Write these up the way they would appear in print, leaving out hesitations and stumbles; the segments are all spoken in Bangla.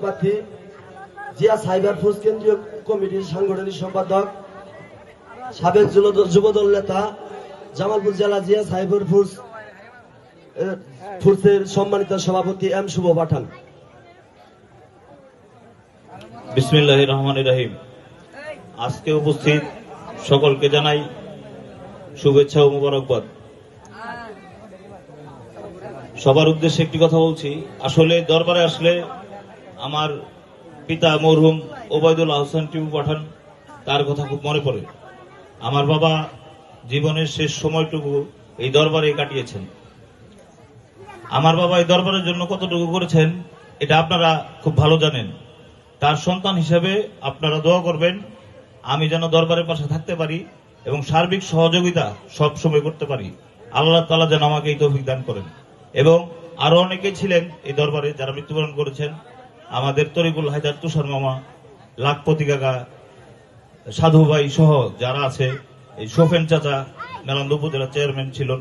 প্রার্থী জিয়া সাইবার ফোর্স কেন্দ্রীয় কমিটির সাংগঠনিক সম্পাদক সাবেক যুবদল নেতা জামালপুর জেলা জিয়া সাইবার ফোর্সের সম্মানিত সভাপতি এম শুভ পাঠান। বিসমিল্লাহির রহমানির রহিম। আজকে উপস্থিত সকলকে জানাই শুভেচ্ছা ও মোবারকবাদ। সবার উদ্দেশ্যে একটি কথা বলছি, আসলে দরবারে আসলে আমার পিতা মরহুম ওবায়দুল্লাহ হোসেন টিপু পাঠান তার কথা খুব মনে পড়ে। আমার বাবা জীবনের শেষ সময়টুকু এই দরবারে কাটিয়েছেন। আমার বাবা এই দরবারের জন্য কতটুকু করেছেন এটা আপনারা খুব ভালো জানেন। তার সন্তান হিসেবে আপনারা দোয়া করবেন আমি যেন দরবারের পাশে থাকতে পারি এবং সার্বিক সহযোগিতা সব সময় করতে পারি। আল্লাহ তাআলা যেন আমাকে এই তৌফিক দান করেন। এবং আরো অনেকেই ছিলেন এই দরবারে যারা মৃত্যুবরণ করেছেন, আমাদের তরিকুল হায়দার তুষার মামা, লাখপতি কাকা, সাধু ভাই সহ যারা আছে, এই সোফেন চাচা মেলান্দ উপজেলা চেয়ারম্যান ছিলেন,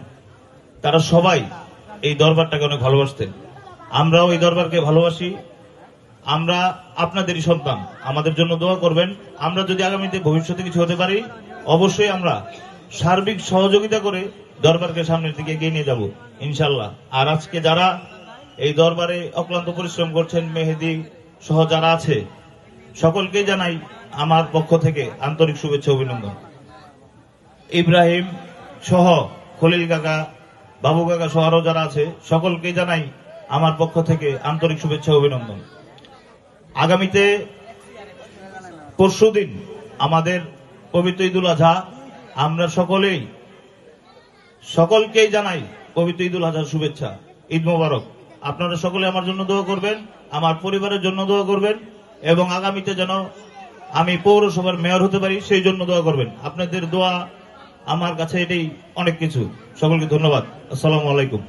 তারা সবাই এই দরবারটাকে অনেক ভালোবাসতেন। আমরাও এই দরবারকে ভালোবাসি। আমরা আপনাদেরই সন্তান, আমাদের জন্য দোয়া করবেন। আমরা যদি আগামীতে ভবিষ্যতে কিছু হতে পারি, অবশ্যই আমরা সার্বিক সহযোগিতা করে দরবারকে সামনের দিকে এগিয়ে নিয়ে যাব ইনশাল্লাহ। আর আজকে যারা এই দরবারে অক্লান্ত পরিশ্রম করছেন, মেহেদি সহ যারা আছে, সকলকে জানাই আমার পক্ষ থেকে আন্তরিক শুভেচ্ছা অভিনন্দন। ইব্রাহিম সহ খলিল কাকা, বাবু কাকা সহ আরো যারা আছে, সকলকে জানাই আমার পক্ষ থেকে আন্তরিক শুভেচ্ছা অভিনন্দন। আগামীতে পরশুদিন আমাদের পবিত্র ঈদুল আজহা। আমরা সকলকেই জানাই পবিত্র ঈদুল আজহার শুভেচ্ছা, ঈদ মোবারক। আপনারা সকলে আমার জন্য দোয়া করবেন, আমার পরিবারের জন্য দোয়া করবেন এবং আগামীতে যেন আমি পৌরসভার মেয়র হতে পারি সেই জন্য দোয়া করবেন। আপনাদের দোয়া আমার কাছে এটাই অনেক কিছু। সকলকে ধন্যবাদ। আসসালামু আলাইকুম।